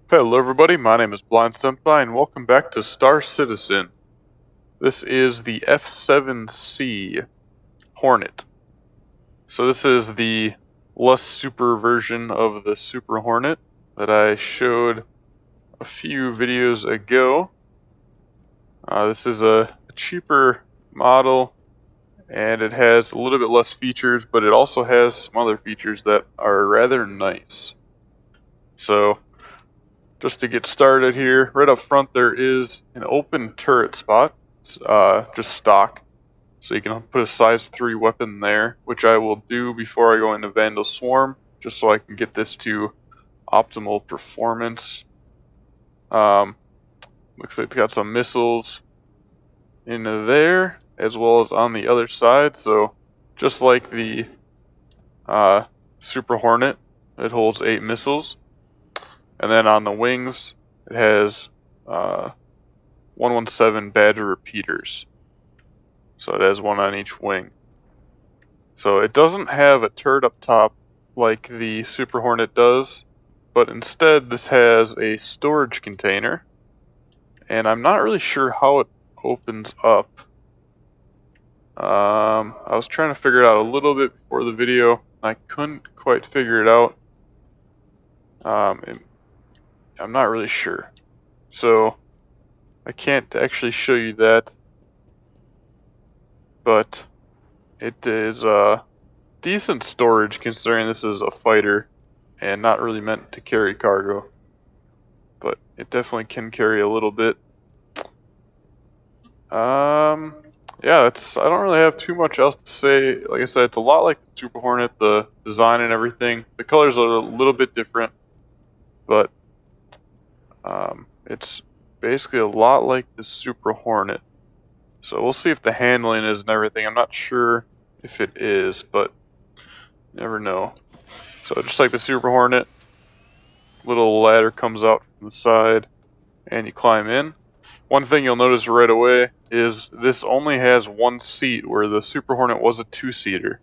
Hello everybody, my name is Blind Senpai and welcome back to Star Citizen. This is the F7C Hornet. So this is the less super version of the Super Hornet that I showed a few videos ago. This is a cheaper model and it has a little bit less features, but it also has some other features that are rather nice. So just to get started here, right up front there is an open turret spot, just stock. So you can put a size 3 weapon there, which I will do before I go into Vandal Swarm, just so I can get this to optimal performance. Looks like it's got some missiles into there, as well as on the other side. So just like the Super Hornet, it holds 8 missiles. And then on the wings, it has 117 Badger repeaters. So it has one on each wing. So it doesn't have a turret up top like the Super Hornet does, but instead this has a storage container. And I'm not really sure how it opens up. I was trying to figure it out a little bit before the video, and I couldn't quite figure it out. I'm not really sure. So I can't actually show you that, but it is decent storage considering this is a fighter and not really meant to carry cargo, but it definitely can carry a little bit. Yeah, I don't really have too much else to say. Like I said, it's a lot like the Super Hornet, the design and everything. The colors are a little bit different, but it's basically a lot like the Super Hornet. So we'll see if the handling is and everything. I'm not sure if it is, but you never know. So just like the Super Hornet, little ladder comes out from the side and you climb in. One thing you'll notice right away is this only has one seat, where the Super Hornet was a 2-seater.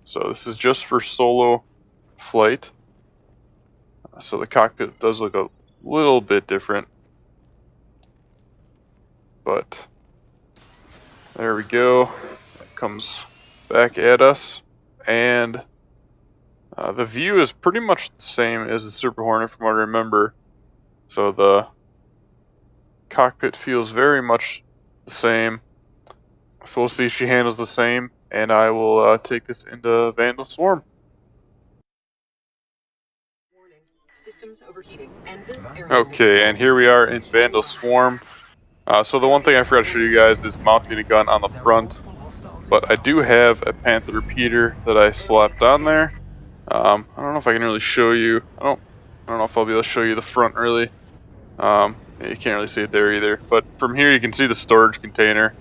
So this is just for solo flight. So the cockpit does look a little bit different. But there we go. It comes back at us. And the view is pretty much the same as the Super Hornet from what I remember. So the cockpit feels very much the same. So we'll see if she handles the same, and I will take this into Vandal Swarm. Warning, systems overheating, and this area Okay, and here we are in Vandal Swarm. So the one thing I forgot to show you guys is mounting a gun on the front. But I do have a Panther repeater that I slapped on there. I don't know if I can really show you. I don't know if I'll be able to show you the front really. You can't really see it there either. But from here you can see the storage container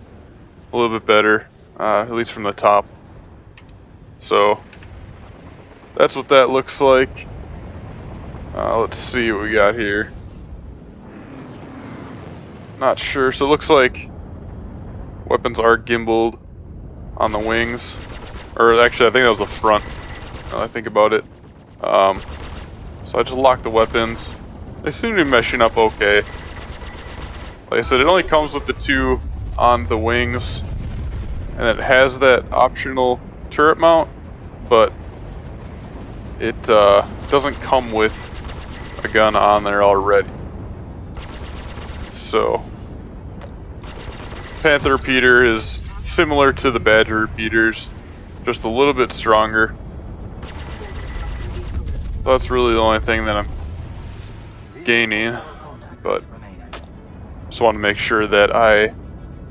a little bit better, at least from the top. So that's what that looks like. Let's see what we got here. Not sure. So it looks like weapons are gimbaled on the wings, or actually I think that was the front, now that I think about it. So I just locked the weapons. They seem to be meshing up okay. Like I said, it only comes with the 2 on the wings, and it has that optional turret mount, but it doesn't come with a gun on there already. So Panther repeater is similar to the Badger repeaters, just a little bit stronger. So that's really the only thing that I'm gaining, but just want to make sure that I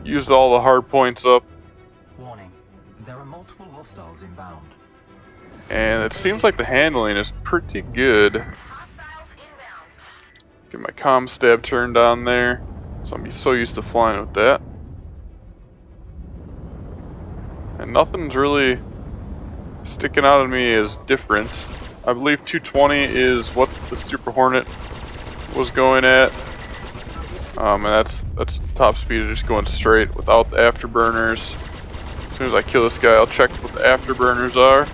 used all the hard points up. Warning, there are multiple hostiles inbound. And it seems like the handling is pretty good. Get my comm stab turned on there, so I'm so used to flying with that. And nothing's really sticking out at me as different. I believe 220 is what the Super Hornet was going at. And that's top speed of just going straight without the afterburners. As soon as I kill this guy, I'll check what the afterburners are.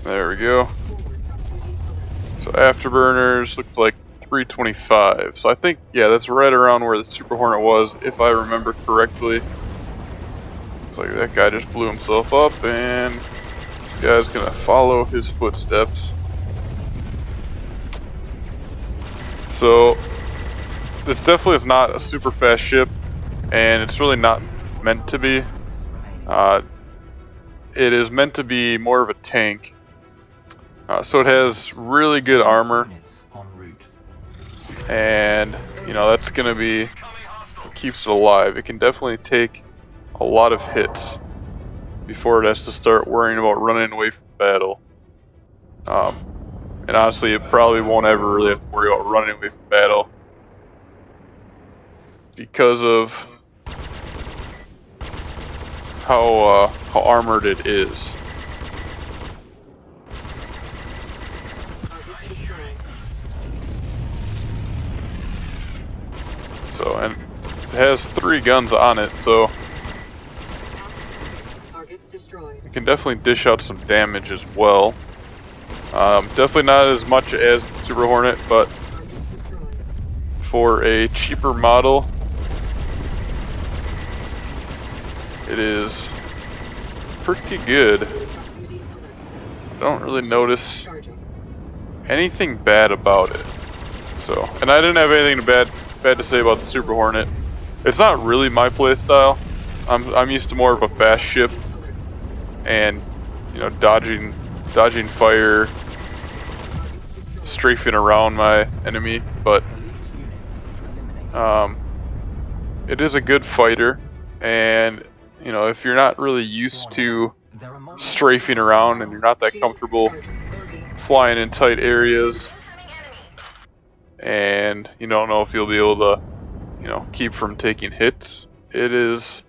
There we go. Forward proximity alert. So afterburners looks like 325. So I think, yeah, that's right around where the Super Hornet was, if I remember correctly. Looks like that guy just blew himself up, and this guy's gonna follow his footsteps. So this definitely is not a super fast ship, and it's really not meant to be. It is meant to be more of a tank. So it has really good armor, and you know that's gonna be what keeps it alive. It can definitely take a lot of hits before it has to start worrying about running away from battle. And honestly, it probably won't ever really have to worry about running away from battle because of how armored it is. Target destroyed. So, and it has 3 guns on it, so Target destroyed. it can definitely dish out some damage as well. Definitely not as much as Super Hornet, but Target destroyed. for a cheaper model, it is pretty good. Proximity alert. I don't really notice Charging. anything bad about it. So, and I didn't have anything bad to say about the Super Hornet. It's not really my playstyle. I'm used to more of a fast ship Alert. and, you know, dodging fire, Target destroyed. strafing around my enemy, but it is a good fighter, and you know, if you're not really used to strafing around and you're not that Shields comfortable charging. Bogey. flying in tight areas, and you don't know if you'll be able to, you know, keep from taking hits, it is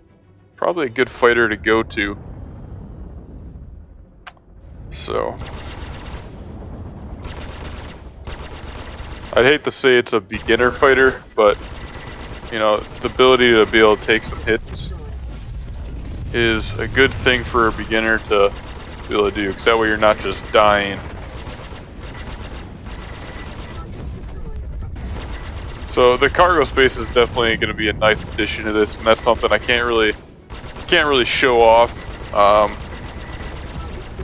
probably a good fighter to go to. So I'd hate to say it's a beginner fighter, but you know, the ability to be able to take some hits Destroyed. is a good thing for a beginner to be able to do, because that way you're not just dying. Target destroyed. So the cargo space is definitely going to be a nice addition to this, and that's something I can't really show off.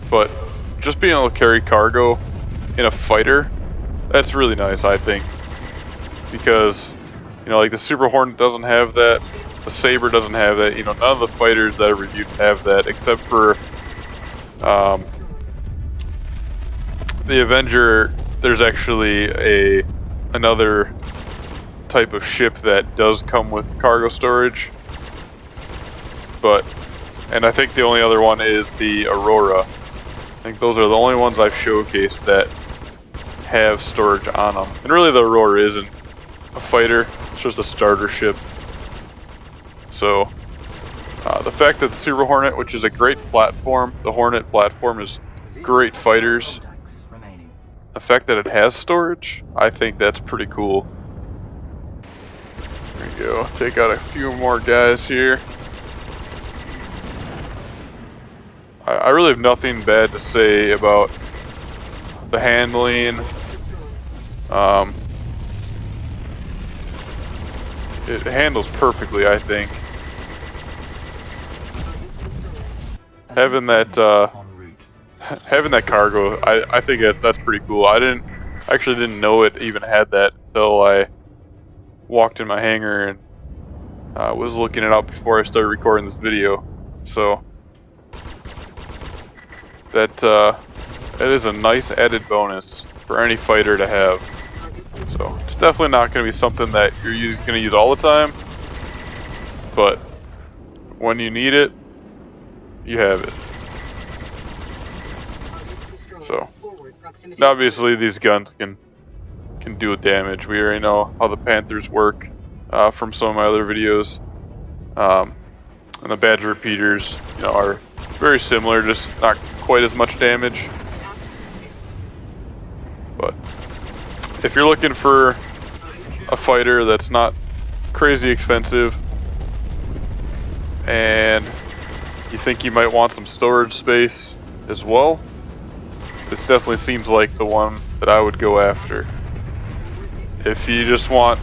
But just being able to carry cargo in a fighter, that's really nice, I think, because you know, like the Super Hornet doesn't have that, the Saber doesn't have that. You know, none of the fighters that I reviewed have that, except for the Avenger. There's actually another type of ship that does come with cargo storage, and I think the only other one is the Aurora. I think those are the only ones I've showcased that have storage on them. And really, the Aurora isn't a fighter; it's just a starter ship. So the fact that the Super Hornet, which is a great platform, the Hornet platform is great fighters. The fact that it has storage, I think that's pretty cool. There we go. Take out a few more guys here. I really have nothing bad to say about the handling. It handles perfectly, I think. Having that cargo, I think that's pretty cool. I actually didn't know it even had that until I walked in my hangar and was looking it up before I started recording this video. So that is a nice added bonus for any fighter to have. So it's definitely not going to be something that you're going to use all the time, but when you need it, you have it. So obviously these guns can do damage. We already know how the Panthers work from some of my other videos, and the Badger repeaters, you know, are very similar, just not quite as much damage. But if you're looking for a fighter that's not crazy expensive and you think you might want some storage space as well, this definitely seems like the one that I would go after. If you just want,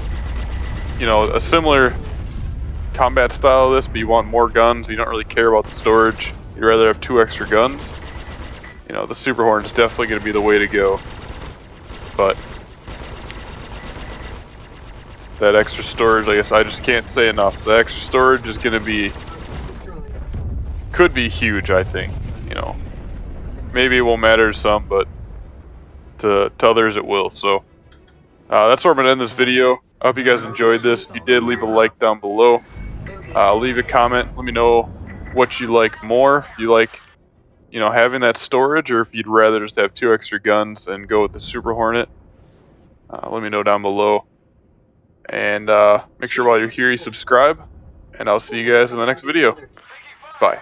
you know, a similar combat style of this, but you want more guns, you don't really care about the storage, you'd rather have 2 extra guns, you know, the Super Hornet is definitely going to be the way to go. But that extra storage, I guess I just can't say enough. The extra storage is going to be, could be huge, I think. You know, maybe it won't matter to some, but to others it will. So that's where I'm going to end this video. I hope you guys enjoyed this. If you did, leave a like down below. Leave a comment. Let me know what you like more. If you like, you know, having that storage, or if you'd rather just have 2 extra guns and go with the Super Hornet. Let me know down below. And make sure while you're here you subscribe. And I'll see you guys in the next video. Bye.